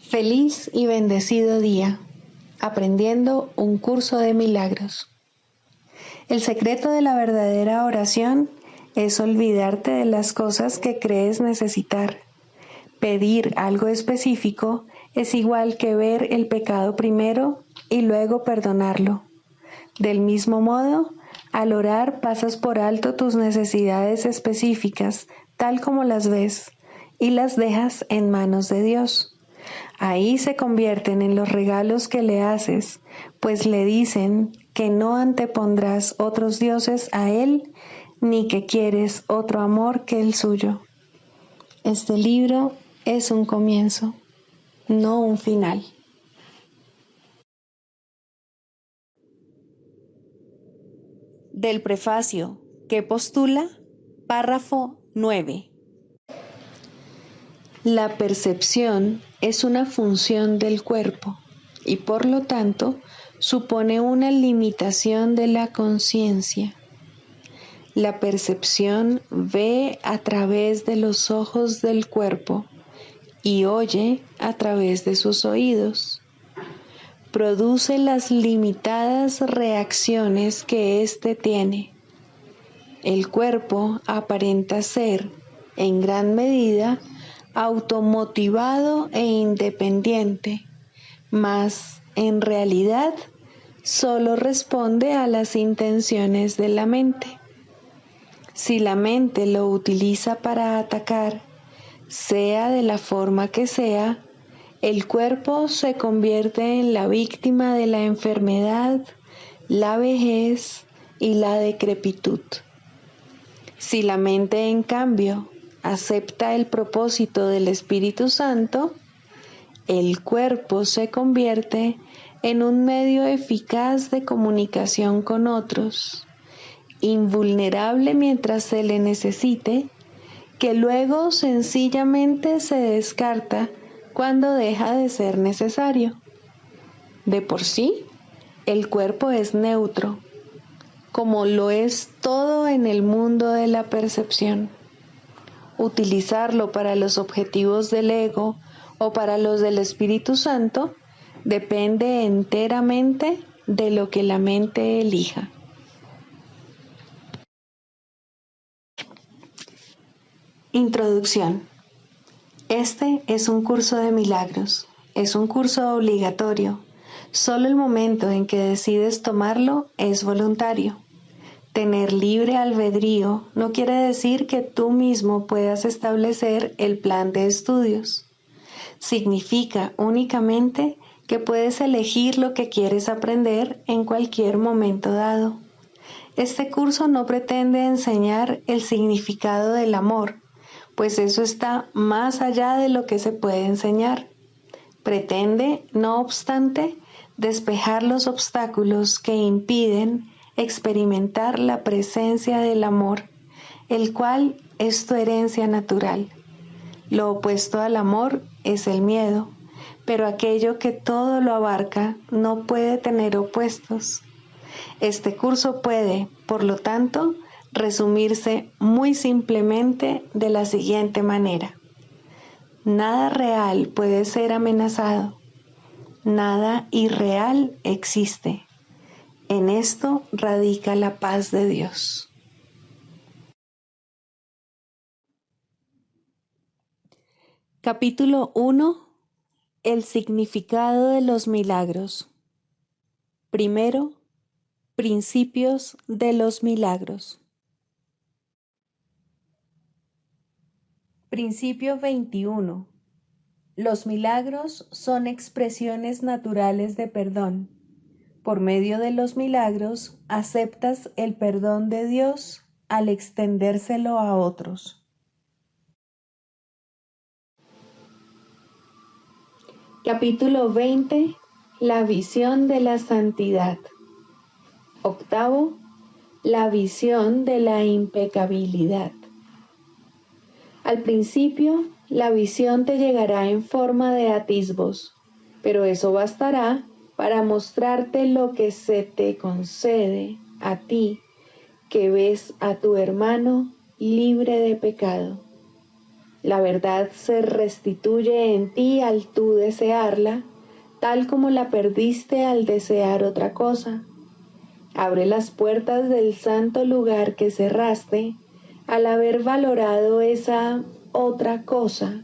Feliz y bendecido día, aprendiendo un curso de milagros. El secreto de la verdadera oración es olvidarte de las cosas que crees necesitar. Pedir algo específico es igual que ver el pecado primero y luego perdonarlo. Del mismo modo, al orar pasas por alto tus necesidades específicas, tal como las ves, y las dejas en manos de Dios. Ahí se convierten en los regalos que le haces, pues le dicen que no antepondrás otros dioses a Él, ni que quieres otro amor que el suyo. Este libro es un comienzo, no un final. Del prefacio que postula, párrafo 9. La percepción es una función del cuerpo y por lo tanto supone una limitación de la conciencia. La percepción ve a través de los ojos del cuerpo y oye a través de sus oídos. Produce las limitadas reacciones que éste tiene. El cuerpo aparenta ser, en gran medida, automotivado e independiente, mas en realidad solo responde a las intenciones de la mente. Si la mente lo utiliza para atacar, sea de la forma que sea, el cuerpo se convierte en la víctima de la enfermedad, la vejez y la decrepitud. Si la mente, en cambio, acepta el propósito del Espíritu Santo, el cuerpo se convierte en un medio eficaz de comunicación con otros, invulnerable mientras se le necesite, que luego sencillamente se descarta cuando deja de ser necesario. De por sí, el cuerpo es neutro, como lo es todo en el mundo de la percepción. Utilizarlo para los objetivos del ego o para los del Espíritu Santo depende enteramente de lo que la mente elija. Introducción. Este es un curso de milagros. Es un curso obligatorio. Solo el momento en que decides tomarlo es voluntario. Tener libre albedrío no quiere decir que tú mismo puedas establecer el plan de estudios. Significa únicamente que puedes elegir lo que quieres aprender en cualquier momento dado. Este curso no pretende enseñar el significado del amor, pues eso está más allá de lo que se puede enseñar. Pretende, no obstante, despejar los obstáculos que impiden experimentar la presencia del amor, el cual es tu herencia natural. Lo opuesto al amor es el miedo, pero aquello que todo lo abarca no puede tener opuestos. Este curso puede, por lo tanto, resumirse muy simplemente de la siguiente manera. Nada real puede ser amenazado. Nada irreal existe. En esto radica la paz de Dios. Capítulo 1. El significado de los milagros. Primero, principios de los milagros. Principio 21. Los milagros son expresiones naturales de perdón. Por medio de los milagros, aceptas el perdón de Dios al extendérselo a otros. Capítulo 20. La visión de la santidad. Octavo. La visión de la impecabilidad. Al principio, la visión te llegará en forma de atisbos, pero eso bastará para mostrarte lo que se te concede a ti, que ves a tu hermano libre de pecado. La verdad se restituye en ti al tú desearla, tal como la perdiste al desear otra cosa. Abre las puertas del santo lugar que cerraste al haber valorado esa otra cosa,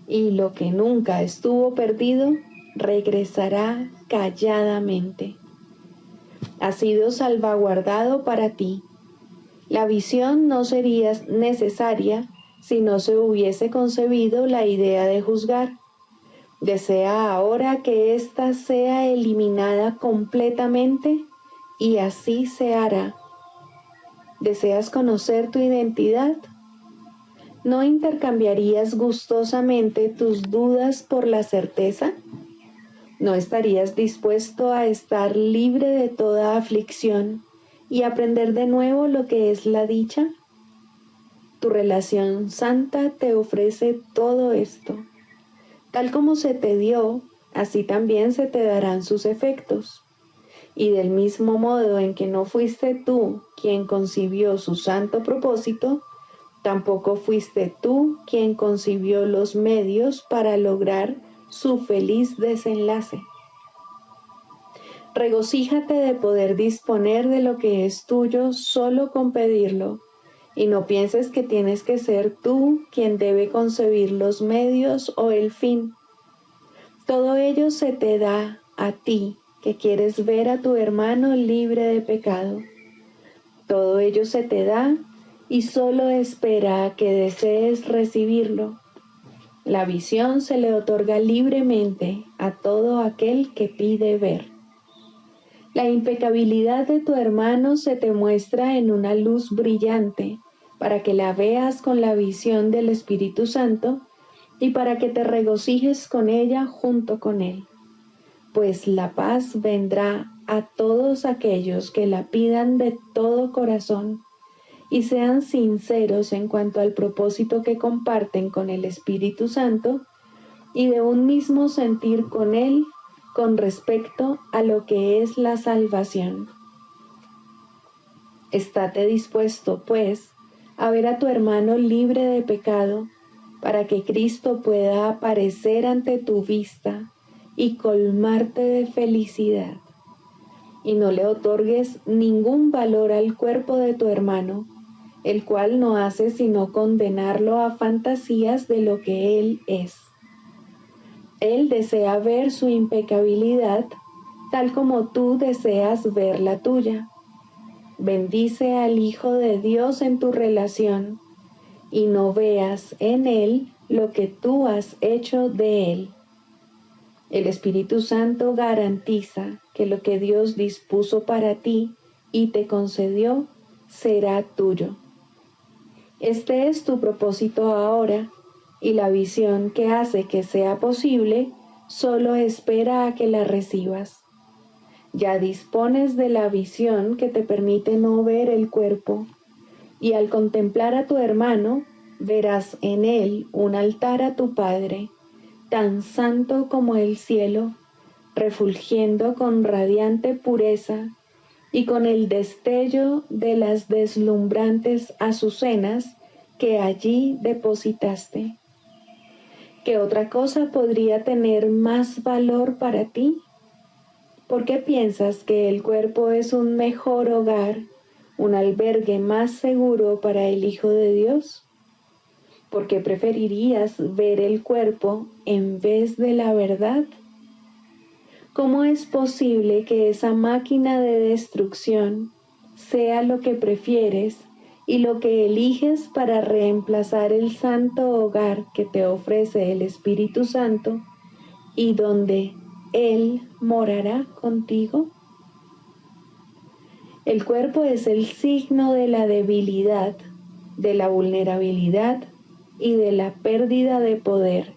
y lo que nunca estuvo perdido regresará calladamente. Ha sido salvaguardado para ti. La visión no sería necesaria si no se hubiese concebido la idea de juzgar. Desea ahora que ésta sea eliminada completamente y así se hará. ¿Deseas conocer tu identidad? ¿No intercambiarías gustosamente tus dudas por la certeza? ¿No estarías dispuesto a estar libre de toda aflicción y aprender de nuevo lo que es la dicha? Tu relación santa te ofrece todo esto. Tal como se te dio, así también se te darán sus efectos. Y del mismo modo en que no fuiste tú quien concibió su santo propósito, tampoco fuiste tú quien concibió los medios para lograr su feliz desenlace. Regocíjate de poder disponer de lo que es tuyo solo con pedirlo, y no pienses que tienes que ser tú quien debe concebir los medios o el fin. Todo ello se te da a ti, que quieres ver a tu hermano libre de pecado. Todo ello se te da y solo espera a que desees recibirlo. La visión se le otorga libremente a todo aquel que pide ver. La impecabilidad de tu hermano se te muestra en una luz brillante, para que la veas con la visión del Espíritu Santo y para que te regocijes con ella junto con él. Pues la paz vendrá a todos aquellos que la pidan de todo corazón y sean sinceros en cuanto al propósito que comparten con el Espíritu Santo y de un mismo sentir con él con respecto a lo que es la salvación. Estate dispuesto, pues, a ver a tu hermano libre de pecado, para que Cristo pueda aparecer ante tu vista y colmarte de felicidad. Y no le otorgues ningún valor al cuerpo de tu hermano, el cual no hace sino condenarlo a fantasías de lo que él es. Él desea ver su impecabilidad, tal como tú deseas ver la tuya. Bendice al Hijo de Dios en tu relación, y no veas en él lo que tú has hecho de él. El Espíritu Santo garantiza que lo que Dios dispuso para ti y te concedió será tuyo. Este es tu propósito ahora, y la visión que hace que sea posible solo espera a que la recibas. Ya dispones de la visión que te permite no ver el cuerpo, y al contemplar a tu hermano, verás en él un altar a tu Padre, tan santo como el cielo, refulgiendo con radiante pureza y con el destello de las deslumbrantes azucenas que allí depositaste. ¿Qué otra cosa podría tener más valor para ti? ¿Por qué piensas que el cuerpo es un mejor hogar, un albergue más seguro para el Hijo de Dios? ¿Por qué preferirías ver el cuerpo en vez de la verdad? ¿Cómo es posible que esa máquina de destrucción sea lo que prefieres y lo que eliges para reemplazar el santo hogar que te ofrece el Espíritu Santo y donde Él morará contigo? El cuerpo es el signo de la debilidad, de la vulnerabilidad y de la pérdida de poder.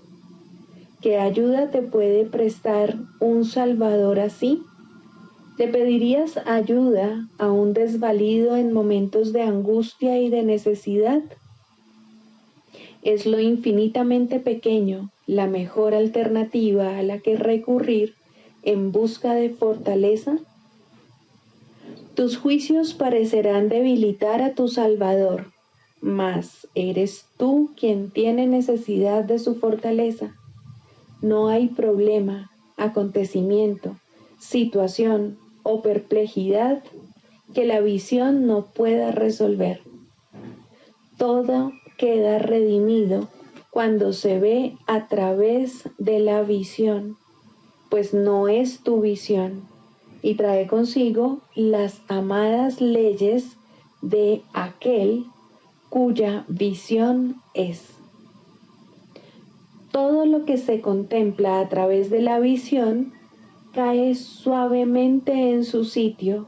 ¿Qué ayuda te puede prestar un Salvador así? ¿Le pedirías ayuda a un desvalido en momentos de angustia y de necesidad? ¿Es lo infinitamente pequeño la mejor alternativa a la que recurrir en busca de fortaleza? Tus juicios parecerán debilitar a tu Salvador, mas eres tú quien tiene necesidad de su fortaleza. No hay problema, acontecimiento, situación o perplejidad que la visión no pueda resolver. Todo queda redimido cuando se ve a través de la visión, pues no es tu visión, y trae consigo las amadas leyes de aquel cuya visión es. Todo lo que se contempla a través de la visión cae suavemente en su sitio,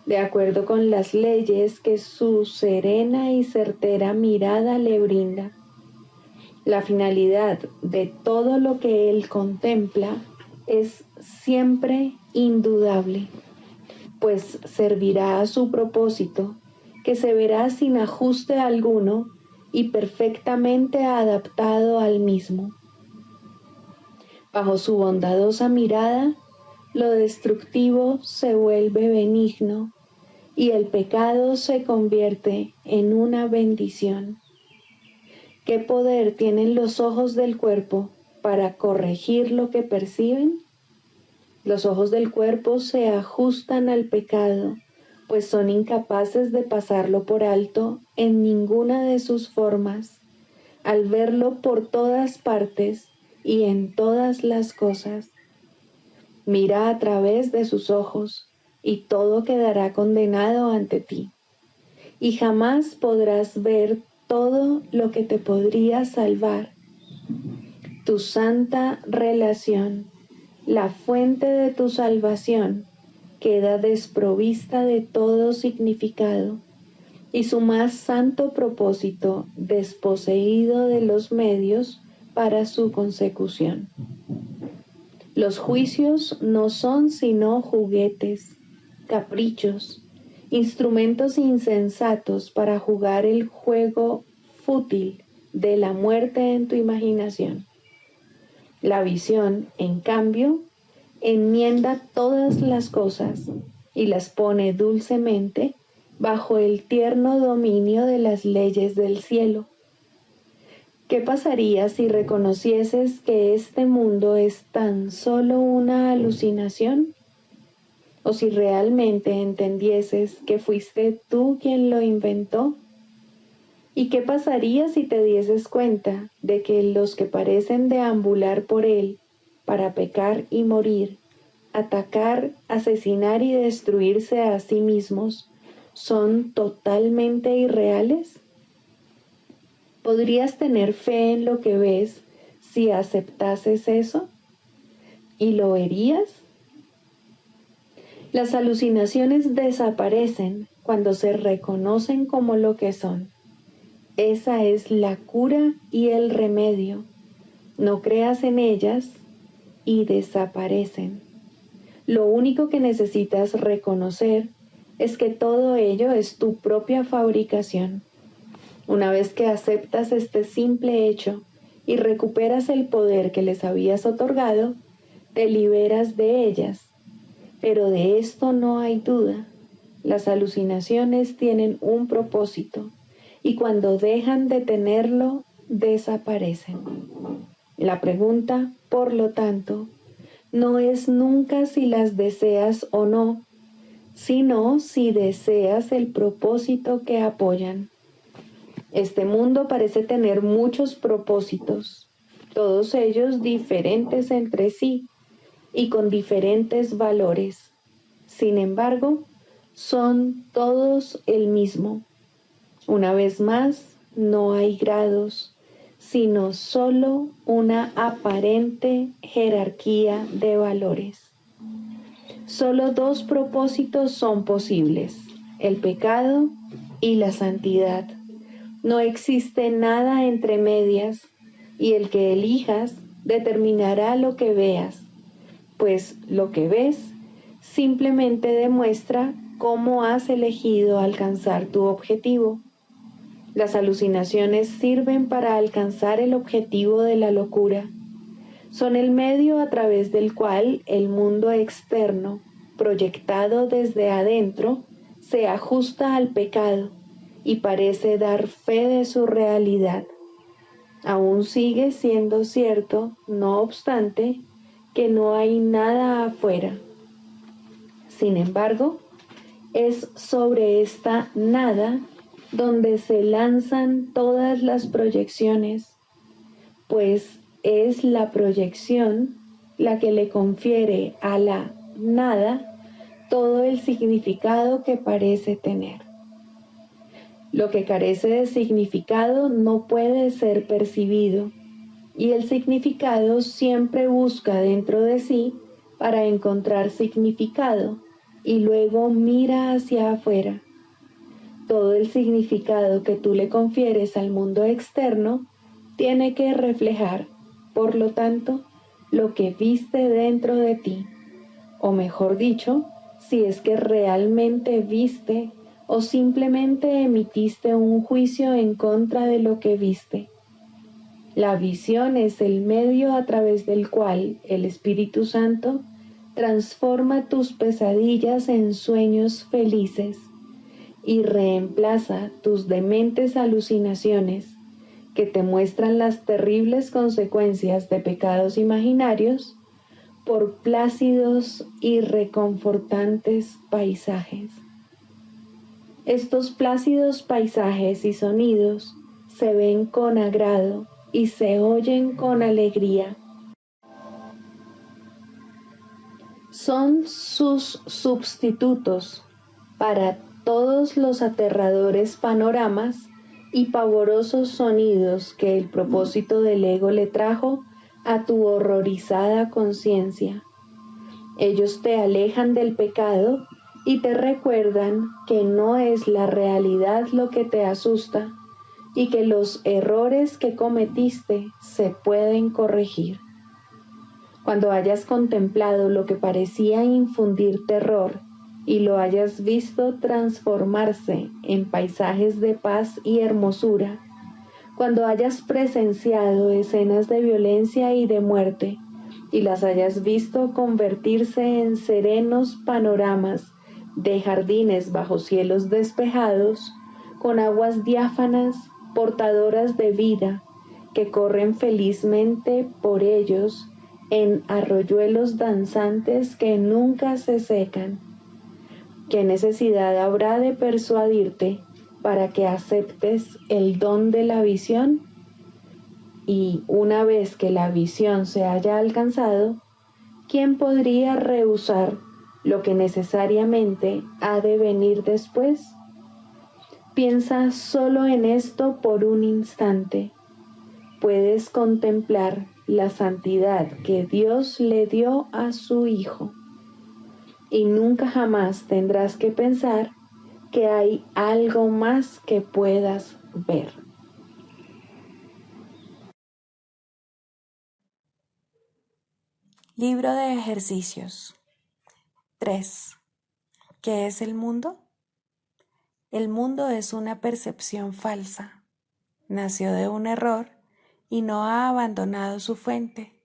de acuerdo con las leyes que su serena y certera mirada le brinda. La finalidad de todo lo que él contempla es siempre indudable, pues servirá a su propósito, que se verá sin ajuste alguno y perfectamente adaptado al mismo. Bajo su bondadosa mirada, lo destructivo se vuelve benigno y el pecado se convierte en una bendición. ¿Qué poder tienen los ojos del cuerpo para corregir lo que perciben? Los ojos del cuerpo se ajustan al pecado, pues son incapaces de pasarlo por alto en ninguna de sus formas, al verlo por todas partes y en todas las cosas. Mira a través de sus ojos y todo quedará condenado ante ti, y jamás podrás ver todo lo que te podría salvar. Tu santa relación, la fuente de tu salvación, queda desprovista de todo significado y su más santo propósito desposeído de los medios para su consecución. Los juicios no son sino juguetes, caprichos, instrumentos insensatos para jugar el juego fútil de la muerte en tu imaginación. La visión, en cambio, enmienda todas las cosas y las pone dulcemente bajo el tierno dominio de las leyes del cielo. ¿Qué pasaría si reconocieses que este mundo es tan solo una alucinación? ¿O si realmente entendieses que fuiste tú quien lo inventó? ¿Y qué pasaría si te dieses cuenta de que los que parecen deambular por él para pecar y morir, atacar, asesinar y destruirse a sí mismos son totalmente irreales? ¿Podrías tener fe en lo que ves si aceptases eso? ¿Y lo verías? Las alucinaciones desaparecen cuando se reconocen como lo que son. Esa es la cura y el remedio. No creas en ellas y desaparecen. Lo único que necesitas reconocer es que todo ello es tu propia fabricación. Una vez que aceptas este simple hecho y recuperas el poder que les habías otorgado, te liberas de ellas. Pero de esto no hay duda. Las alucinaciones tienen un propósito y cuando dejan de tenerlo, desaparecen. La pregunta, por lo tanto, no es nunca si las deseas o no, sino si deseas el propósito que apoyan. Este mundo parece tener muchos propósitos, todos ellos diferentes entre sí y con diferentes valores. Sin embargo, son todos el mismo. Una vez más, no hay grados, sino solo una aparente jerarquía de valores. Solo dos propósitos son posibles: el pecado y la santidad. No existe nada entre medias, y el que elijas determinará lo que veas, pues lo que ves simplemente demuestra cómo has elegido alcanzar tu objetivo. Las alucinaciones sirven para alcanzar el objetivo de la locura. Son el medio a través del cual el mundo externo, proyectado desde adentro, se ajusta al pecado y parece dar fe de su realidad. Aún sigue siendo cierto, no obstante, que no hay nada afuera. Sin embargo, es sobre esta nada donde se lanzan todas las proyecciones, pues es la proyección la que le confiere a la nada todo el significado que parece tener. Lo que carece de significado no puede ser percibido, y el significado siempre busca dentro de sí para encontrar significado y luego mira hacia afuera. Todo el significado que tú le confieres al mundo externo tiene que reflejar, por lo tanto, lo que viste dentro de ti, o mejor dicho, si es que realmente viste o simplemente emitiste un juicio en contra de lo que viste. La visión es el medio a través del cual el Espíritu Santo transforma tus pesadillas en sueños felices y reemplaza tus dementes alucinaciones que te muestran las terribles consecuencias de pecados imaginarios por plácidos y reconfortantes paisajes. Estos plácidos paisajes y sonidos se ven con agrado y se oyen con alegría. Son sus sustitutos para todos los aterradores panoramas y pavorosos sonidos que el propósito del ego le trajo a tu horrorizada conciencia. Ellos te alejan del pecado y te recuerdan que no es la realidad lo que te asusta y que los errores que cometiste se pueden corregir. Cuando hayas contemplado lo que parecía infundir terror y lo hayas visto transformarse en paisajes de paz y hermosura, cuando hayas presenciado escenas de violencia y de muerte y las hayas visto convertirse en serenos panoramas de jardines bajo cielos despejados, con aguas diáfanas, portadoras de vida, que corren felizmente por ellos en arroyuelos danzantes que nunca se secan. ¿Qué necesidad habrá de persuadirte para que aceptes el don de la visión? Y una vez que la visión se haya alcanzado, ¿quién podría rehusar lo que necesariamente ha de venir después? Piensa solo en esto por un instante. Puedes contemplar la santidad que Dios le dio a su Hijo, y nunca jamás tendrás que pensar que hay algo más que puedas ver. Libro de ejercicios. 3. ¿Qué es el mundo? El mundo es una percepción falsa. Nació de un error y no ha abandonado su fuente.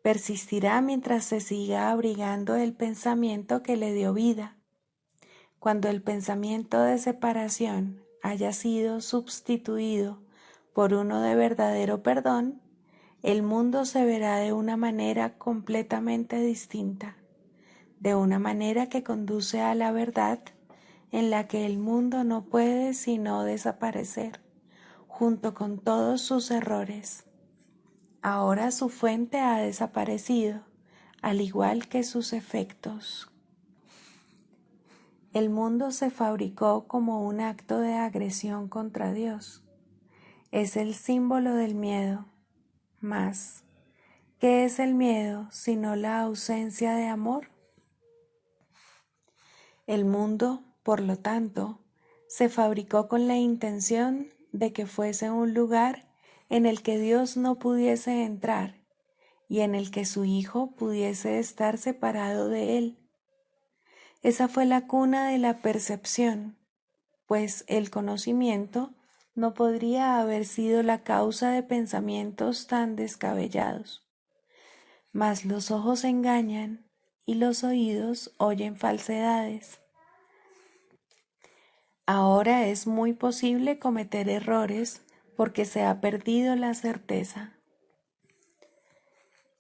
Persistirá mientras se siga abrigando el pensamiento que le dio vida. Cuando el pensamiento de separación haya sido sustituido por uno de verdadero perdón, el mundo se verá de una manera completamente distinta, de una manera que conduce a la verdad en la que el mundo no puede sino desaparecer, junto con todos sus errores. Ahora su fuente ha desaparecido, al igual que sus efectos. El mundo se fabricó como un acto de agresión contra Dios. Es el símbolo del miedo. Mas, ¿qué es el miedo sino la ausencia de amor? El mundo, por lo tanto, se fabricó con la intención de que fuese un lugar en el que Dios no pudiese entrar y en el que su Hijo pudiese estar separado de él. Esa fue la cuna de la percepción, pues el conocimiento no podría haber sido la causa de pensamientos tan descabellados. Mas los ojos engañan y los oídos oyen falsedades. Ahora es muy posible cometer errores porque se ha perdido la certeza.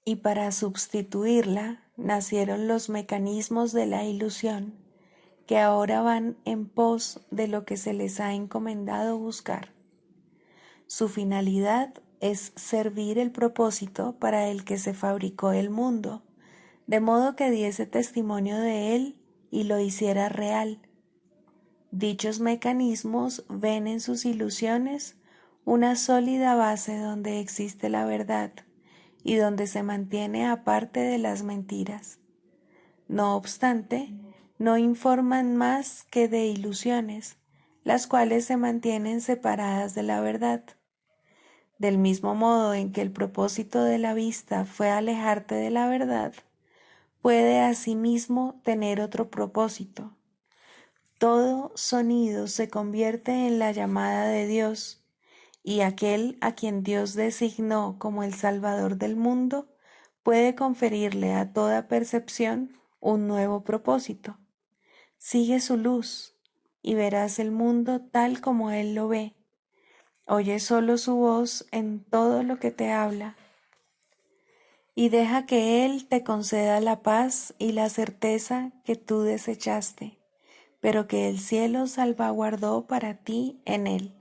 Y para sustituirla nacieron los mecanismos de la ilusión, que ahora van en pos de lo que se les ha encomendado buscar. Su finalidad es servir el propósito para el que se fabricó el mundo, de modo que diese testimonio de él y lo hiciera real. Dichos mecanismos ven en sus ilusiones una sólida base donde existe la verdad y donde se mantiene aparte de las mentiras. No obstante, no informan más que de ilusiones, las cuales se mantienen separadas de la verdad. Del mismo modo en que el propósito de la vista fue alejarte de la verdad, puede asimismo tener otro propósito. Todo sonido se convierte en la llamada de Dios, y aquel a quien Dios designó como el Salvador del mundo puede conferirle a toda percepción un nuevo propósito. Sigue su luz y verás el mundo tal como Él lo ve. Oye solo su voz en todo lo que te habla y deja que Él te conceda la paz y la certeza que tú desechaste, pero que el cielo salvaguardó para ti en Él.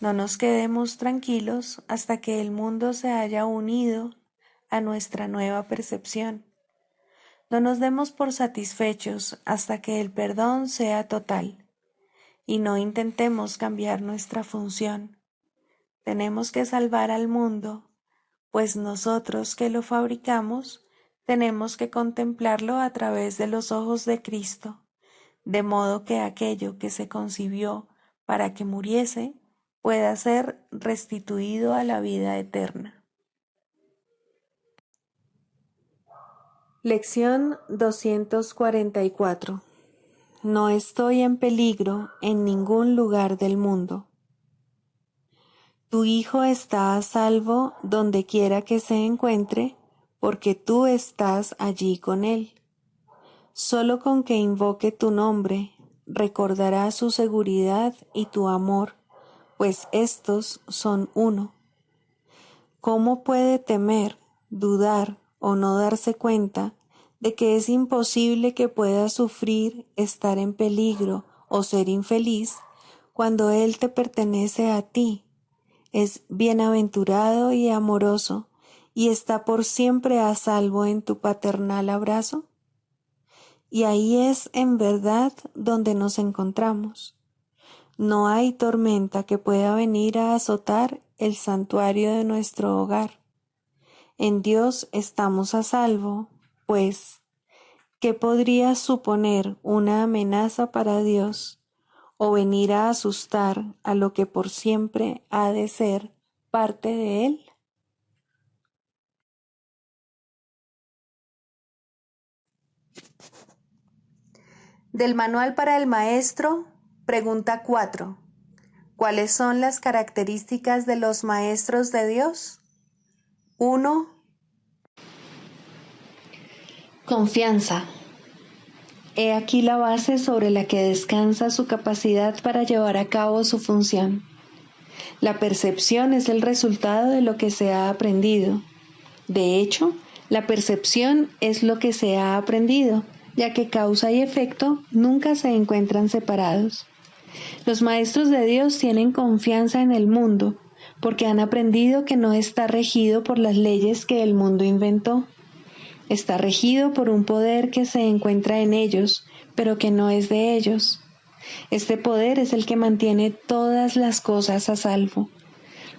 No nos quedemos tranquilos hasta que el mundo se haya unido a nuestra nueva percepción. No nos demos por satisfechos hasta que el perdón sea total, y no intentemos cambiar nuestra función. Tenemos que salvar al mundo, pues nosotros que lo fabricamos tenemos que contemplarlo a través de los ojos de Cristo, de modo que aquello que se concibió para que muriese pueda ser restituido a la vida eterna. Lección 244. No estoy en peligro en ningún lugar del mundo. Tu hijo está a salvo donde quiera que se encuentre, porque tú estás allí con él. Solo con que invoque tu nombre, recordará su seguridad y tu amor, pues estos son uno. ¿Cómo puede temer, dudar o no darse cuenta de que es imposible que pueda sufrir, estar en peligro o ser infeliz cuando Él te pertenece a ti? Es bienaventurado y amoroso y está por siempre a salvo en tu paternal abrazo. Y ahí es en verdad donde nos encontramos. No hay tormenta que pueda venir a azotar el santuario de nuestro hogar. En Dios estamos a salvo, pues, ¿qué podría suponer una amenaza para Dios o venir a asustar a lo que por siempre ha de ser parte de Él? Del Manual para el Maestro, pregunta 4. ¿Cuáles son las características de los maestros de Dios? 1. Confianza. He aquí la base sobre la que descansa su capacidad para llevar a cabo su función. La percepción es el resultado de lo que se ha aprendido. De hecho, la percepción es lo que se ha aprendido, ya que causa y efecto nunca se encuentran separados. Los maestros de Dios tienen confianza en el mundo, porque han aprendido que no está regido por las leyes que el mundo inventó. Está regido por un poder que se encuentra en ellos, pero que no es de ellos. Este poder es el que mantiene todas las cosas a salvo.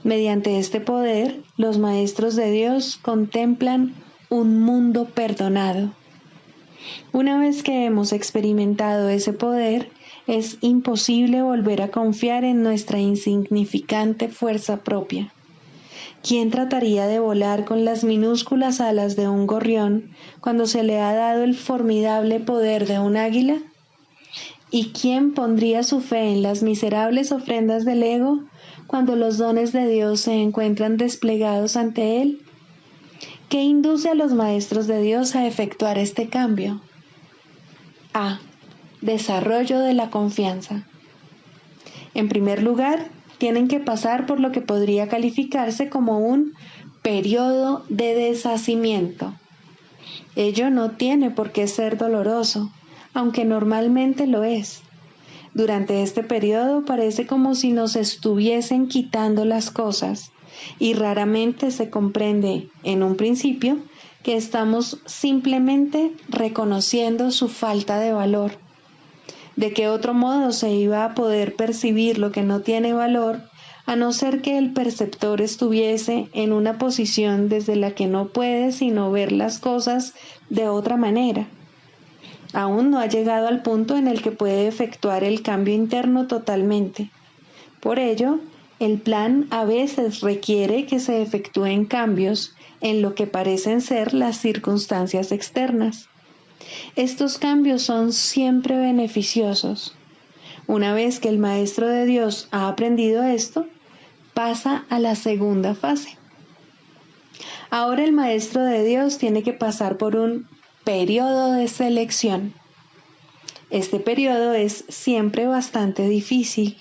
Mediante este poder, los maestros de Dios contemplan un mundo perdonado. Una vez que hemos experimentado ese poder, es imposible volver a confiar en nuestra insignificante fuerza propia. ¿Quién trataría de volar con las minúsculas alas de un gorrión cuando se le ha dado el formidable poder de un águila? ¿Y quién pondría su fe en las miserables ofrendas del ego cuando los dones de Dios se encuentran desplegados ante él? ¿Qué induce a los maestros de Dios a efectuar este cambio? A. Desarrollo de la confianza. En primer lugar, tienen que pasar por lo que podría calificarse como un periodo de deshacimiento. Ello no tiene por qué ser doloroso, aunque normalmente lo es. Durante este periodo parece como si nos estuviesen quitando las cosas y raramente se comprende, en un principio, que estamos simplemente reconociendo su falta de valor. ¿De qué otro modo se iba a poder percibir lo que no tiene valor, a no ser que el perceptor estuviese en una posición desde la que no puede sino ver las cosas de otra manera? Aún no ha llegado al punto en el que puede efectuar el cambio interno totalmente. Por ello, el plan a veces requiere que se efectúen cambios en lo que parecen ser las circunstancias externas. Estos cambios son siempre beneficiosos. Una vez que el Maestro de Dios ha aprendido esto, pasa a la segunda fase. Ahora el Maestro de Dios tiene que pasar por un periodo de selección. Este periodo es siempre bastante difícil,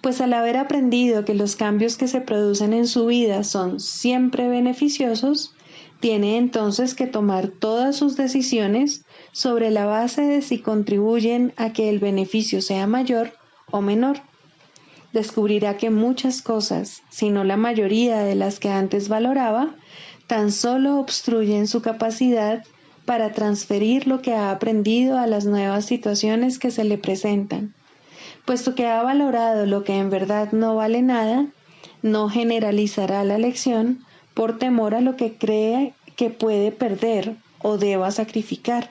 pues al haber aprendido que los cambios que se producen en su vida son siempre beneficiosos, tiene entonces que tomar todas sus decisiones sobre la base de si contribuyen a que el beneficio sea mayor o menor. Descubrirá que muchas cosas, si no la mayoría de las que antes valoraba, tan solo obstruyen su capacidad para transferir lo que ha aprendido a las nuevas situaciones que se le presentan. Puesto que ha valorado lo que en verdad no vale nada, no generalizará la lección por temor a lo que cree que puede perder o deba sacrificar.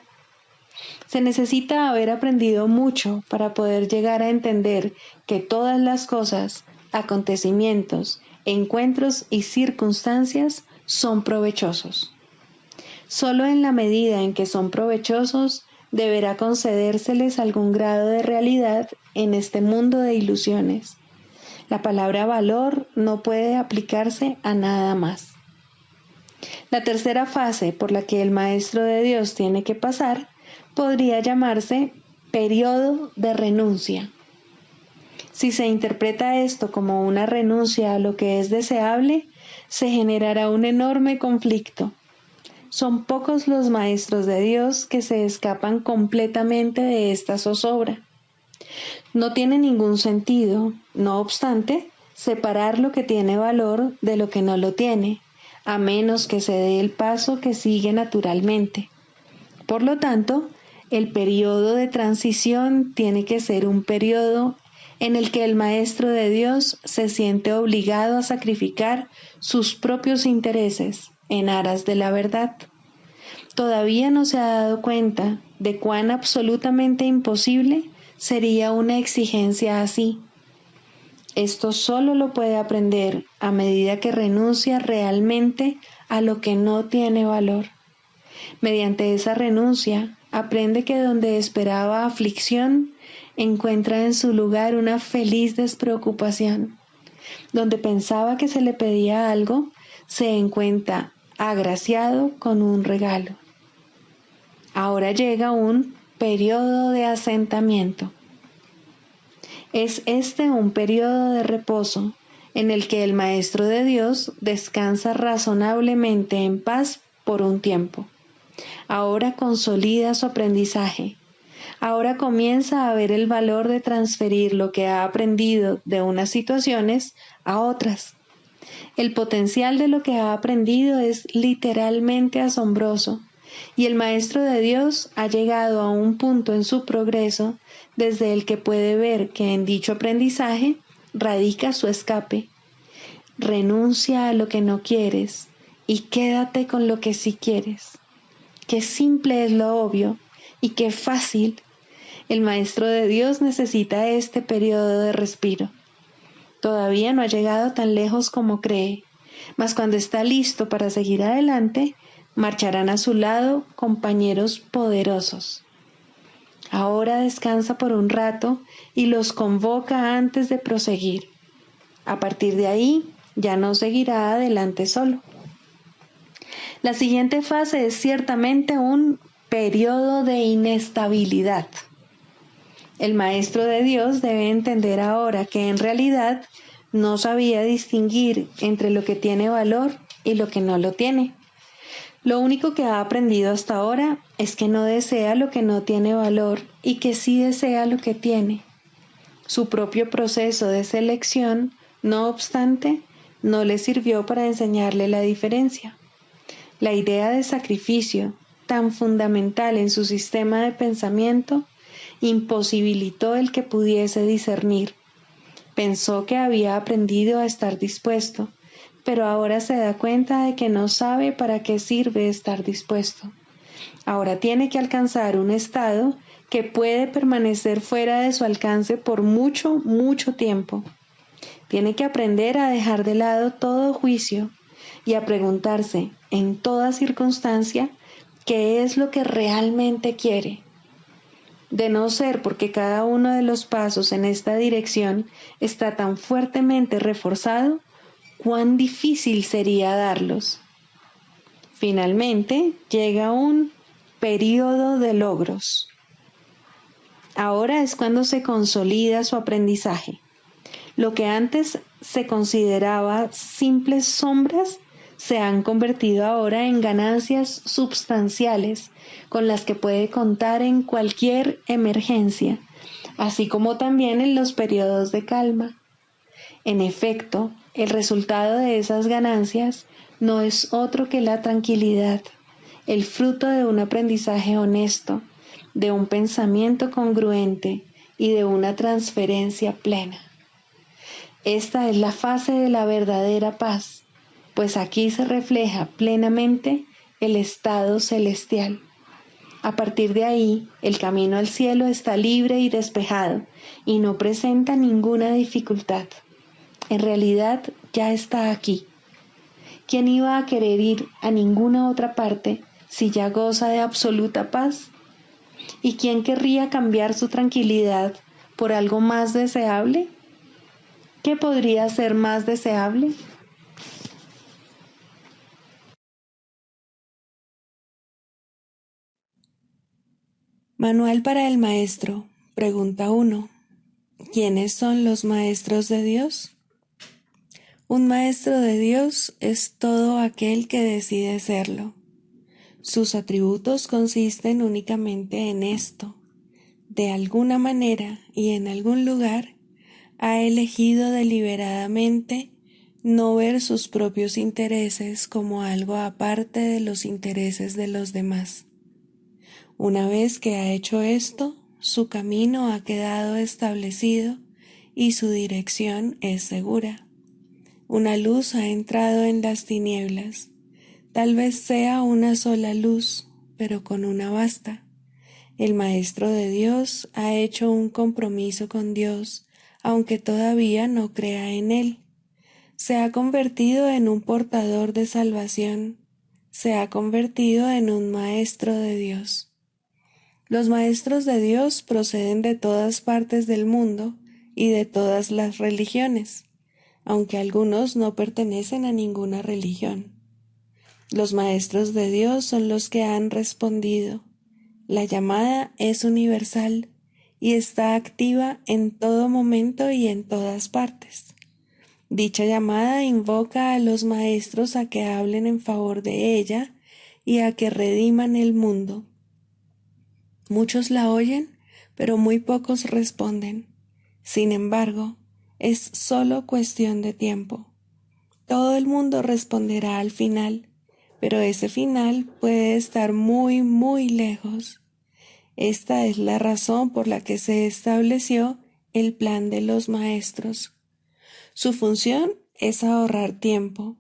Se necesita haber aprendido mucho para poder llegar a entender que todas las cosas, acontecimientos, encuentros y circunstancias son provechosos. Solo en la medida en que son provechosos, deberá concedérseles algún grado de realidad en este mundo de ilusiones. La palabra valor no puede aplicarse a nada más. La tercera fase por la que el Maestro de Dios tiene que pasar podría llamarse periodo de renuncia. Si se interpreta esto como una renuncia a lo que es deseable, se generará un enorme conflicto. Son pocos los maestros de Dios que se escapan completamente de esta zozobra. No tiene ningún sentido, no obstante, separar lo que tiene valor de lo que no lo tiene, a menos que se dé el paso que sigue naturalmente. Por lo tanto, el periodo de transición tiene que ser un periodo en el que el Maestro de Dios se siente obligado a sacrificar sus propios intereses en aras de la verdad. Todavía no se ha dado cuenta de cuán absolutamente imposible sería una exigencia así. Esto solo lo puede aprender a medida que renuncia realmente a lo que no tiene valor. Mediante esa renuncia, aprende que donde esperaba aflicción, encuentra en su lugar una feliz despreocupación. Donde pensaba que se le pedía algo, se encuentra agraciado con un regalo. Ahora llega un periodo de asentamiento. Es este un periodo de reposo en el que el Maestro de Dios descansa razonablemente en paz por un tiempo. Ahora consolida su aprendizaje. Ahora comienza a ver el valor de transferir lo que ha aprendido de unas situaciones a otras. El potencial de lo que ha aprendido es literalmente asombroso, y el Maestro de Dios ha llegado a un punto en su progreso desde el que puede ver que en dicho aprendizaje radica su escape. Renuncia a lo que no quieres y quédate con lo que sí quieres. Qué simple es lo obvio y qué fácil. El Maestro de Dios necesita este periodo de respiro. Todavía no ha llegado tan lejos como cree, mas cuando está listo para seguir adelante, marcharán a su lado compañeros poderosos. Ahora descansa por un rato y los convoca antes de proseguir. A partir de ahí, ya no seguirá adelante solo. La siguiente fase es ciertamente un periodo de inestabilidad. El maestro de Dios debe entender ahora que en realidad no sabía distinguir entre lo que tiene valor y lo que no lo tiene. Lo único que ha aprendido hasta ahora es que no desea lo que no tiene valor y que sí desea lo que tiene. Su propio proceso de selección, no obstante, no le sirvió para enseñarle la diferencia. La idea de sacrificio, tan fundamental en su sistema de pensamiento, imposibilitó el que pudiese discernir. Pensó que había aprendido a estar dispuesto, pero ahora se da cuenta de que no sabe para qué sirve estar dispuesto. Ahora tiene que alcanzar un estado que puede permanecer fuera de su alcance por mucho, mucho tiempo. Tiene que aprender a dejar de lado todo juicio y a preguntarse en toda circunstancia qué es lo que realmente quiere. De no ser porque cada uno de los pasos en esta dirección está tan fuertemente reforzado, cuán difícil sería darlos. Finalmente llega un período de logros. Ahora es cuando se consolida su aprendizaje. Lo que antes se consideraba simples sombras se han convertido ahora en ganancias substanciales con las que puede contar en cualquier emergencia, así como también en los periodos de calma. En efecto, el resultado de esas ganancias no es otro que la tranquilidad, el fruto de un aprendizaje honesto, de un pensamiento congruente y de una transferencia plena. Esta es la fase de la verdadera paz, pues aquí se refleja plenamente el estado celestial. A partir de ahí, el camino al cielo está libre y despejado y no presenta ninguna dificultad. En realidad ya está aquí. ¿Quién iba a querer ir a ninguna otra parte si ya goza de absoluta paz? ¿Y quién querría cambiar su tranquilidad por algo más deseable? ¿Qué podría ser más deseable? Manual para el maestro. Pregunta 1. ¿Quiénes son los maestros de Dios? Un maestro de Dios es todo aquel que decide serlo. Sus atributos consisten únicamente en esto. De alguna manera y en algún lugar, ha elegido deliberadamente no ver sus propios intereses como algo aparte de los intereses de los demás. Una vez que ha hecho esto, su camino ha quedado establecido y su dirección es segura. Una luz ha entrado en las tinieblas. Tal vez sea una sola luz, pero con una basta. El Maestro de Dios ha hecho un compromiso con Dios, aunque todavía no crea en Él. Se ha convertido en un portador de salvación. Se ha convertido en un Maestro de Dios. Los Maestros de Dios proceden de todas partes del mundo y de todas las religiones, aunque algunos no pertenecen a ninguna religión. Los Maestros de Dios son los que han respondido. La llamada es universal y está activa en todo momento y en todas partes. Dicha llamada invoca a los maestros a que hablen en favor de ella y a que rediman el mundo. Muchos la oyen, pero muy pocos responden. Sin embargo, es solo cuestión de tiempo. Todo el mundo responderá al final, pero ese final puede estar muy, muy lejos. Esta es la razón por la que se estableció el plan de los maestros. Su función es ahorrar tiempo.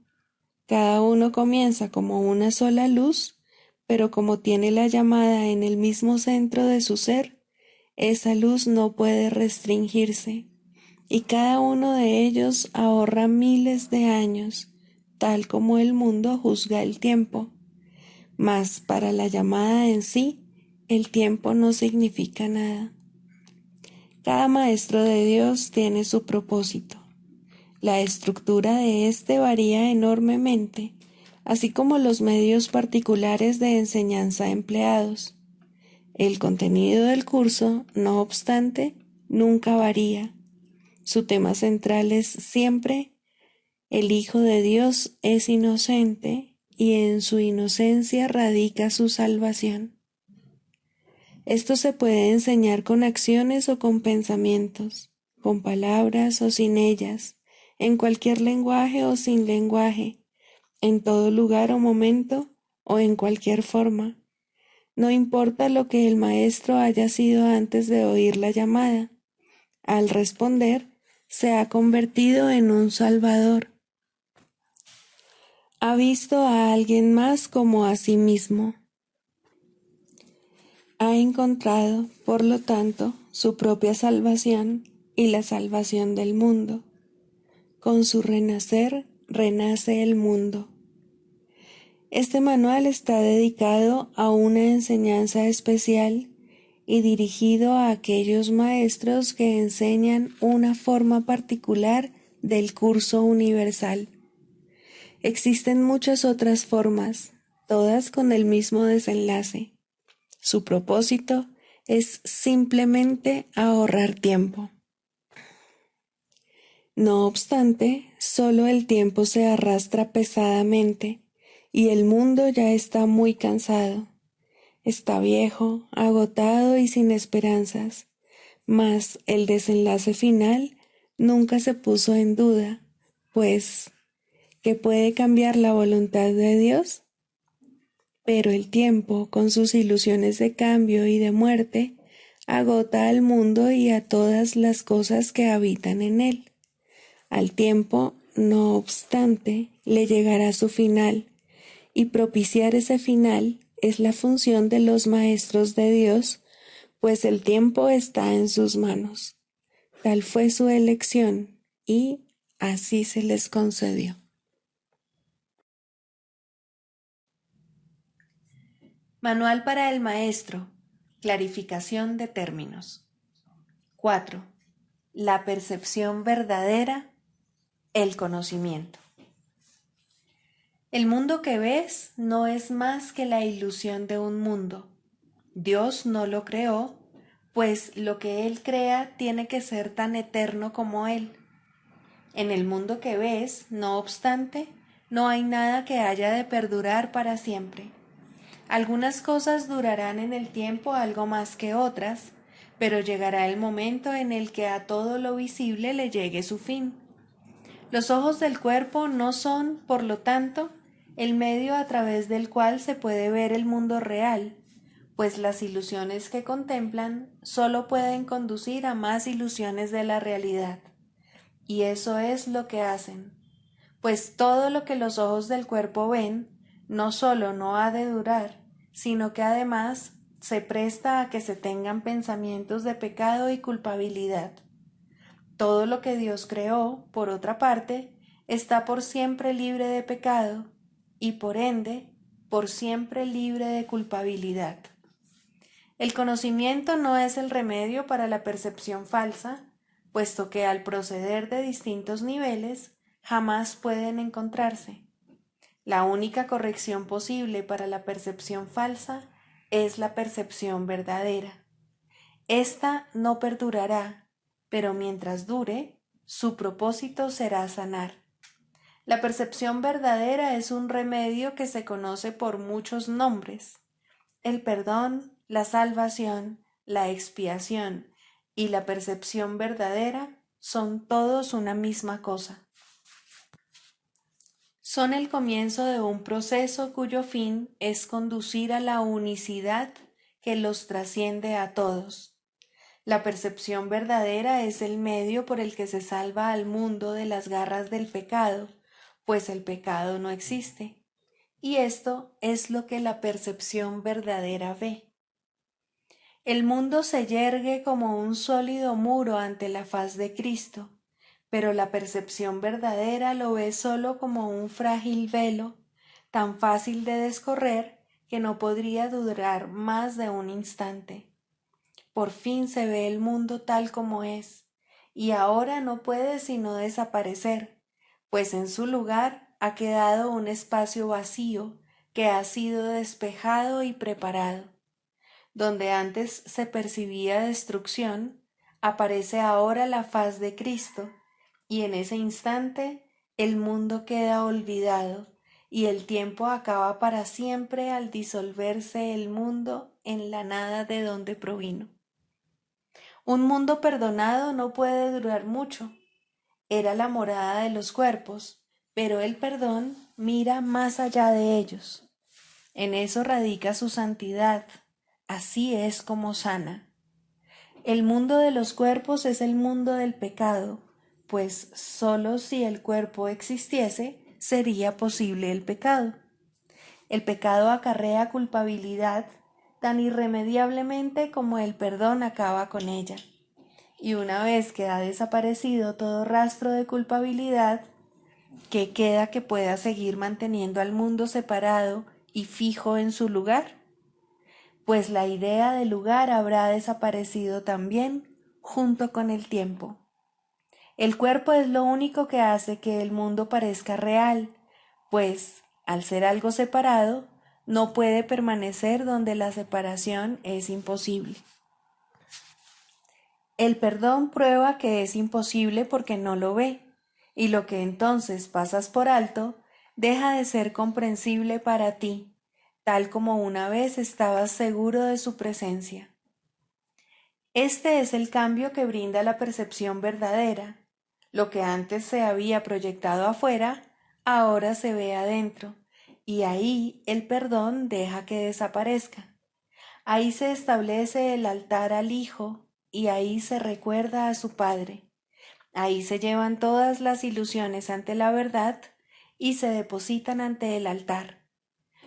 Cada uno comienza como una sola luz, pero como tiene la llamada en el mismo centro de su ser, esa luz no puede restringirse, y cada uno de ellos ahorra miles de años, tal como el mundo juzga el tiempo. Mas para la llamada en sí, el tiempo no significa nada. Cada maestro de Dios tiene su propósito. La estructura de éste varía enormemente, así como los medios particulares de enseñanza empleados. El contenido del curso, no obstante, nunca varía. Su tema central es siempre: el Hijo de Dios es inocente y en su inocencia radica su salvación. Esto se puede enseñar con acciones o con pensamientos, con palabras o sin ellas, en cualquier lenguaje o sin lenguaje, en todo lugar o momento o en cualquier forma. No importa lo que el maestro haya sido antes de oír la llamada. Al responder, se ha convertido en un salvador. Ha visto a alguien más como a sí mismo. Ha encontrado, por lo tanto, su propia salvación y la salvación del mundo. Con su renacer, renace el mundo. Este manual está dedicado a una enseñanza especial y dirigido a aquellos maestros que enseñan una forma particular del curso universal. Existen muchas otras formas, todas con el mismo desenlace. Su propósito es simplemente ahorrar tiempo. No obstante, solo el tiempo se arrastra pesadamente y el mundo ya está muy cansado. Está viejo, agotado y sin esperanzas, mas el desenlace final nunca se puso en duda, pues, ¿qué puede cambiar la voluntad de Dios? Pero el tiempo, con sus ilusiones de cambio y de muerte, agota al mundo y a todas las cosas que habitan en él. Al tiempo, no obstante, le llegará su final, y propiciar ese final es la función de los maestros de Dios, pues el tiempo está en sus manos. Tal fue su elección, y así se les concedió. Manual para el maestro. Clarificación de términos. 4. La percepción verdadera, el conocimiento. El mundo que ves no es más que la ilusión de un mundo. Dios no lo creó, pues lo que Él crea tiene que ser tan eterno como Él. En el mundo que ves, no obstante, no hay nada que haya de perdurar para siempre. Algunas cosas durarán en el tiempo algo más que otras, pero llegará el momento en el que a todo lo visible le llegue su fin. Los ojos del cuerpo no son, por lo tanto, el medio a través del cual se puede ver el mundo real, pues las ilusiones que contemplan solo pueden conducir a más ilusiones de la realidad. Y eso es lo que hacen, pues todo lo que los ojos del cuerpo ven no solo no ha de durar, sino que además se presta a que se tengan pensamientos de pecado y culpabilidad. Todo lo que Dios creó, por otra parte, está por siempre libre de pecado y por ende, por siempre libre de culpabilidad. El conocimiento no es el remedio para la percepción falsa, puesto que al proceder de distintos niveles jamás pueden encontrarse. La única corrección posible para la percepción falsa es la percepción verdadera. Esta no perdurará, pero mientras dure, su propósito será sanar. La percepción verdadera es un remedio que se conoce por muchos nombres. El perdón, la salvación, la expiación y la percepción verdadera son todos una misma cosa. Son el comienzo de un proceso cuyo fin es conducir a la unicidad que los trasciende a todos. La percepción verdadera es el medio por el que se salva al mundo de las garras del pecado, pues el pecado no existe. Y esto es lo que la percepción verdadera ve. El mundo se yergue como un sólido muro ante la faz de Cristo, pero la percepción verdadera lo ve solo como un frágil velo, tan fácil de descorrer que no podría durar más de un instante. Por fin se ve el mundo tal como es, y ahora no puede sino desaparecer, pues en su lugar ha quedado un espacio vacío que ha sido despejado y preparado. Donde antes se percibía destrucción, aparece ahora la faz de Cristo, y en ese instante el mundo queda olvidado y el tiempo acaba para siempre al disolverse el mundo en la nada de donde provino. Un mundo perdonado no puede durar mucho. Era la morada de los cuerpos, pero el perdón mira más allá de ellos. En eso radica su santidad. Así es como sana. El mundo de los cuerpos es el mundo del pecado, pues sólo si el cuerpo existiese sería posible el pecado. El pecado acarrea culpabilidad tan irremediablemente como el perdón acaba con ella. Y una vez que ha desaparecido todo rastro de culpabilidad, ¿qué queda que pueda seguir manteniendo al mundo separado y fijo en su lugar? Pues la idea de lugar habrá desaparecido también junto con el tiempo. El cuerpo es lo único que hace que el mundo parezca real, pues, al ser algo separado, no puede permanecer donde la separación es imposible. El perdón prueba que es imposible porque no lo ve, y lo que entonces pasas por alto deja de ser comprensible para ti, tal como una vez estabas seguro de su presencia. Este es el cambio que brinda la percepción verdadera. Lo que antes se había proyectado afuera, ahora se ve adentro, y ahí el perdón deja que desaparezca. Ahí se establece el altar al Hijo, y ahí se recuerda a su Padre. Ahí se llevan todas las ilusiones ante la verdad y se depositan ante el altar.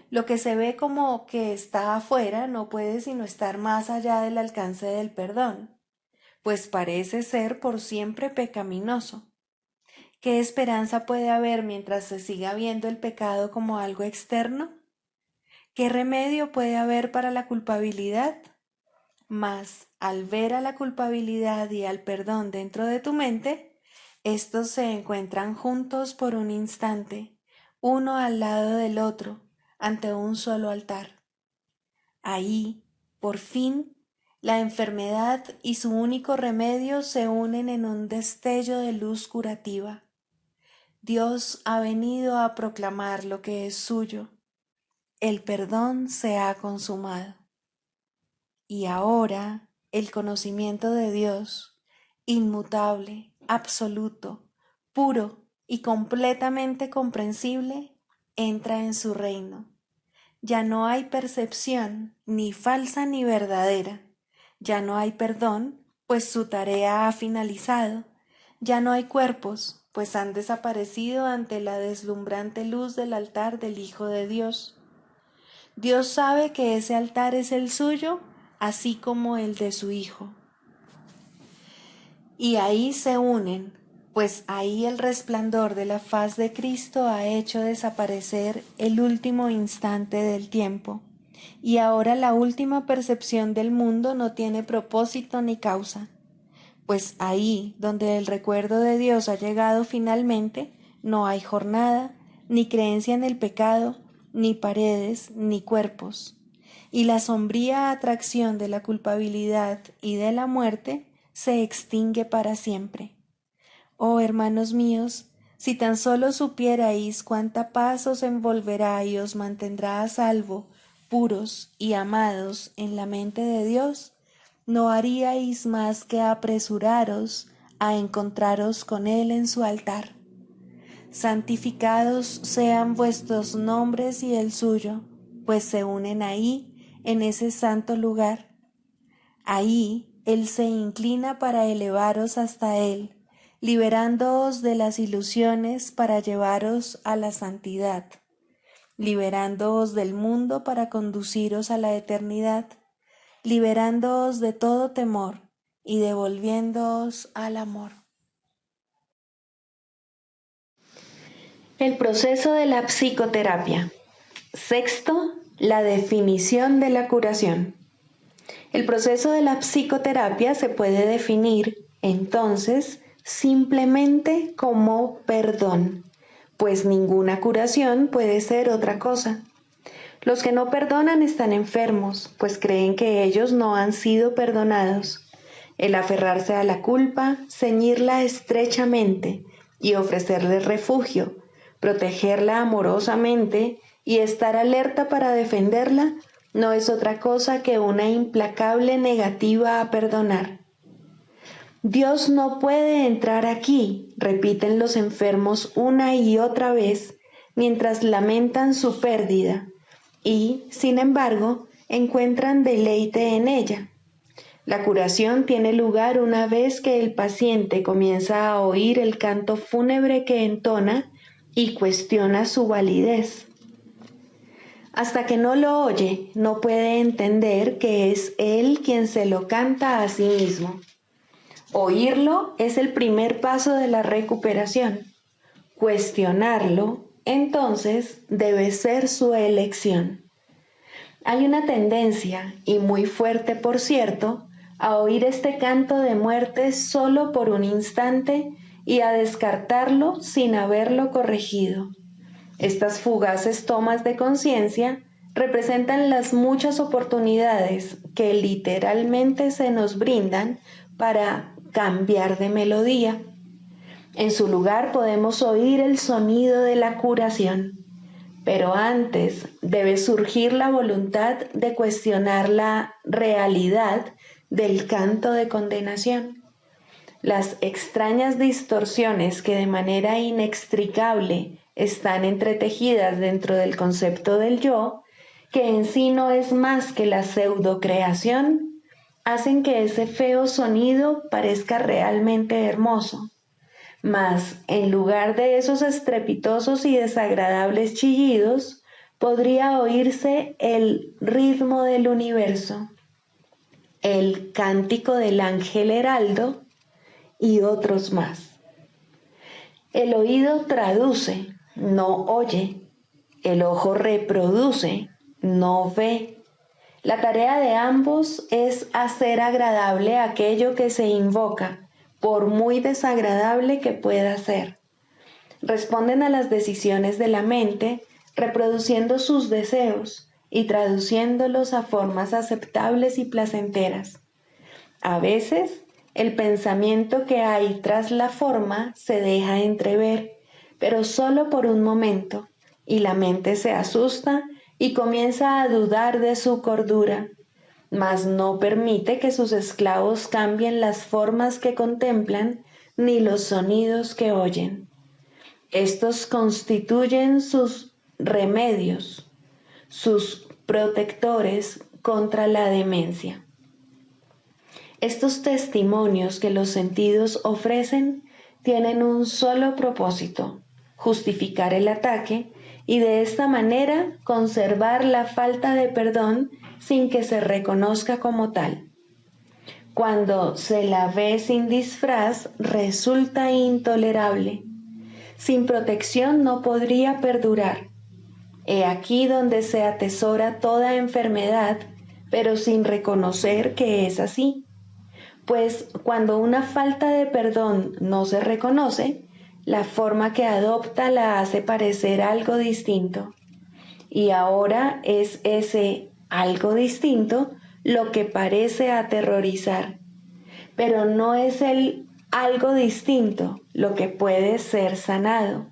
Lo que se ve como que está afuera no puede sino estar más allá del alcance del perdón, pues parece ser por siempre pecaminoso. ¿Qué esperanza puede haber mientras se siga viendo el pecado como algo externo? ¿Qué remedio puede haber para la culpabilidad? Mas, al ver a la culpabilidad y al perdón dentro de tu mente, estos se encuentran juntos por un instante, uno al lado del otro, ante un solo altar. Ahí, por fin, la enfermedad y su único remedio se unen en un destello de luz curativa. Dios ha venido a proclamar lo que es suyo. El perdón se ha consumado. Y ahora el conocimiento de Dios, inmutable, absoluto, puro y completamente comprensible, entra en su reino. Ya no hay percepción, ni falsa ni verdadera. Ya no hay perdón, pues su tarea ha finalizado. Ya no hay cuerpos, pues han desaparecido ante la deslumbrante luz del altar del Hijo de Dios. Dios sabe que ese altar es el suyo, así como el de su Hijo. Y ahí se unen, pues ahí el resplandor de la faz de Cristo ha hecho desaparecer el último instante del tiempo, y ahora la última percepción del mundo no tiene propósito ni causa, pues ahí donde el recuerdo de Dios ha llegado finalmente, no hay jornada, ni creencia en el pecado, ni paredes, ni cuerpos. Y la sombría atracción de la culpabilidad y de la muerte se extingue para siempre. Oh hermanos míos, si tan solo supierais cuánta paz os envolverá y os mantendrá a salvo, puros y amados en la mente de Dios, no haríais más que apresuraros a encontraros con Él en su altar. Santificados sean vuestros nombres y el suyo, pues se unen ahí, en ese santo lugar. Ahí Él se inclina para elevaros hasta Él, liberándoos de las ilusiones para llevaros a la santidad, liberándoos del mundo para conduciros a la eternidad, liberándoos de todo temor y devolviéndoos al amor. El proceso de la psicoterapia. Sexto, la definición de la curación. El proceso de la psicoterapia se puede definir, entonces, simplemente como perdón, pues ninguna curación puede ser otra cosa. Los que no perdonan están enfermos, pues creen que ellos no han sido perdonados. El aferrarse a la culpa, ceñirla estrechamente y ofrecerle refugio, protegerla amorosamente y estar alerta para defenderla, no es otra cosa que una implacable negativa a perdonar. Dios no puede entrar aquí, repiten los enfermos una y otra vez, mientras lamentan su pérdida, y, sin embargo, encuentran deleite en ella. La curación tiene lugar una vez que el paciente comienza a oír el canto fúnebre que entona y cuestiona su validez. Hasta que no lo oye, no puede entender que es él quien se lo canta a sí mismo. Oírlo es el primer paso de la recuperación. Cuestionarlo, entonces, debe ser su elección. Hay una tendencia, y muy fuerte por cierto, a oír este canto de muerte solo por un instante y a descartarlo sin haberlo corregido. Estas fugaces tomas de conciencia representan las muchas oportunidades que literalmente se nos brindan para cambiar de melodía. En su lugar podemos oír el sonido de la curación, pero antes debe surgir la voluntad de cuestionar la realidad del canto de condenación. Las extrañas distorsiones que de manera inextricable están entretejidas dentro del concepto del yo, que en sí no es más que la pseudocreación, hacen que ese feo sonido parezca realmente hermoso. Mas, en lugar de esos estrepitosos y desagradables chillidos, podría oírse el ritmo del universo, el cántico del ángel heraldo y otros más. El oído traduce, no oye. El ojo reproduce, no ve. La tarea de ambos es hacer agradable aquello que se invoca, por muy desagradable que pueda ser. Responden a las decisiones de la mente, reproduciendo sus deseos y traduciéndolos a formas aceptables y placenteras. A veces, el pensamiento que hay tras la forma se deja entrever, pero solo por un momento, y la mente se asusta y comienza a dudar de su cordura, mas no permite que sus esclavos cambien las formas que contemplan ni los sonidos que oyen. Estos constituyen sus remedios, sus protectores contra la demencia. Estos testimonios que los sentidos ofrecen tienen un solo propósito: justificar el ataque y de esta manera conservar la falta de perdón sin que se reconozca como tal. Cuando se la ve sin disfraz, resulta intolerable. Sin protección no podría perdurar. He aquí donde se atesora toda enfermedad, pero sin reconocer que es así. Pues cuando una falta de perdón no se reconoce, la forma que adopta la hace parecer algo distinto. Y ahora es ese algo distinto lo que parece aterrorizar. Pero no es el algo distinto lo que puede ser sanado.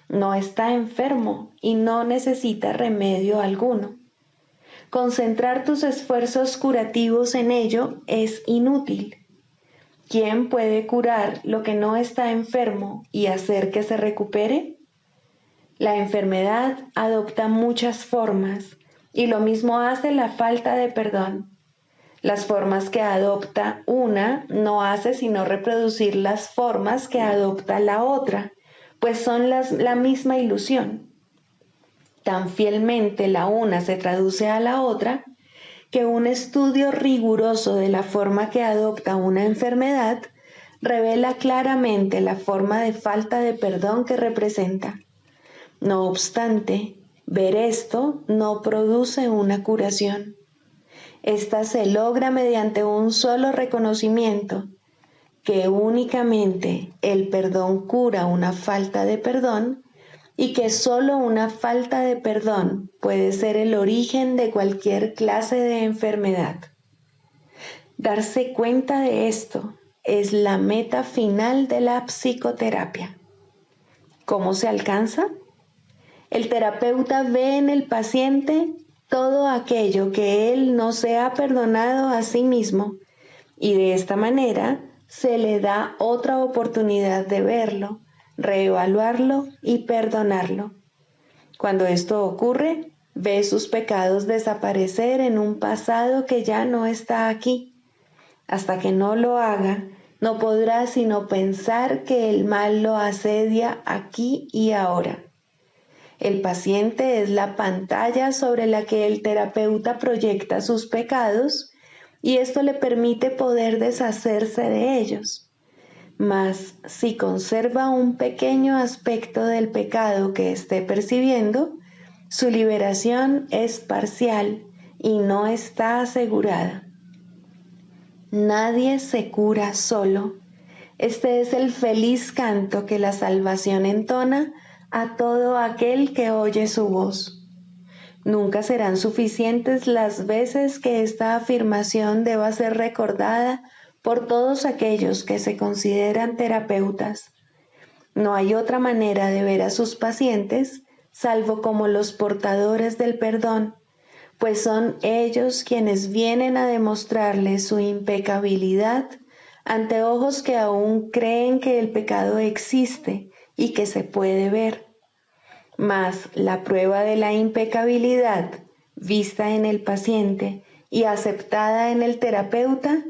No está enfermo y no necesita remedio alguno. Concentrar tus esfuerzos curativos en ello es inútil. ¿Quién puede curar lo que no está enfermo y hacer que se recupere? La enfermedad adopta muchas formas y lo mismo hace la falta de perdón. Las formas que adopta una no hace sino reproducir las formas que adopta la otra, pues son la misma ilusión. Tan fielmente la una se traduce a la otra, que un estudio riguroso de la forma que adopta una enfermedad revela claramente la forma de falta de perdón que representa. No obstante, ver esto no produce una curación. Esta se logra mediante un solo reconocimiento, que únicamente el perdón cura una falta de perdón y que solo una falta de perdón puede ser el origen de cualquier clase de enfermedad. Darse cuenta de esto es la meta final de la psicoterapia. ¿Cómo se alcanza? El terapeuta ve en el paciente todo aquello que él no se ha perdonado a sí mismo y de esta manera se le da otra oportunidad de verlo, reevaluarlo y perdonarlo. Cuando esto ocurre, ve sus pecados desaparecer en un pasado que ya no está aquí. Hasta que no lo haga, no podrá sino pensar que el mal lo asedia aquí y ahora. El paciente es la pantalla sobre la que el terapeuta proyecta sus pecados y esto le permite poder deshacerse de ellos. Mas si conserva un pequeño aspecto del pecado que esté percibiendo, su liberación es parcial y no está asegurada. Nadie se cura solo. Este es el feliz canto que la salvación entona a todo aquel que oye su voz. Nunca serán suficientes las veces que esta afirmación deba ser recordada por todos aquellos que se consideran terapeutas. No hay otra manera de ver a sus pacientes salvo como los portadores del perdón, pues son ellos quienes vienen a demostrarles su impecabilidad ante ojos que aún creen que el pecado existe y que se puede ver. Mas la prueba de la impecabilidad, vista en el paciente y aceptada en el terapeuta,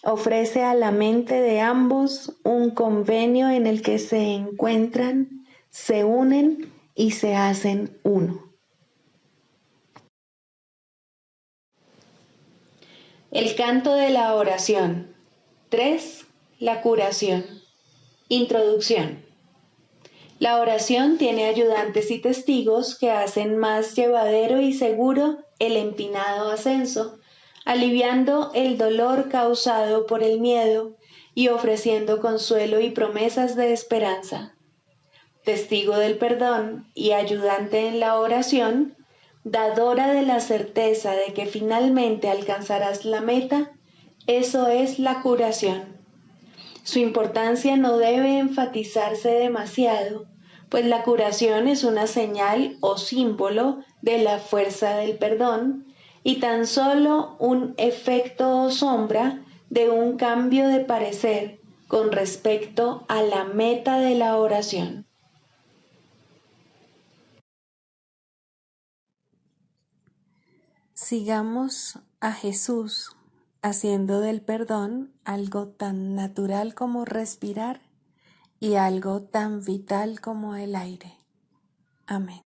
ofrece a la mente de ambos un convenio en el que se encuentran, se unen y se hacen uno. El canto de la oración. 3. La curación. Introducción. La oración tiene ayudantes y testigos que hacen más llevadero y seguro el empinado ascenso, aliviando el dolor causado por el miedo y ofreciendo consuelo y promesas de esperanza. Testigo del perdón y ayudante en la oración, dadora de la certeza de que finalmente alcanzarás la meta, eso es la curación. Su importancia no debe enfatizarse demasiado, pues la curación es una señal o símbolo de la fuerza del perdón y tan solo un efecto o sombra de un cambio de parecer con respecto a la meta de la oración. Sigamos a Jesús haciendo del perdón algo tan natural como respirar y algo tan vital como el aire. Amén.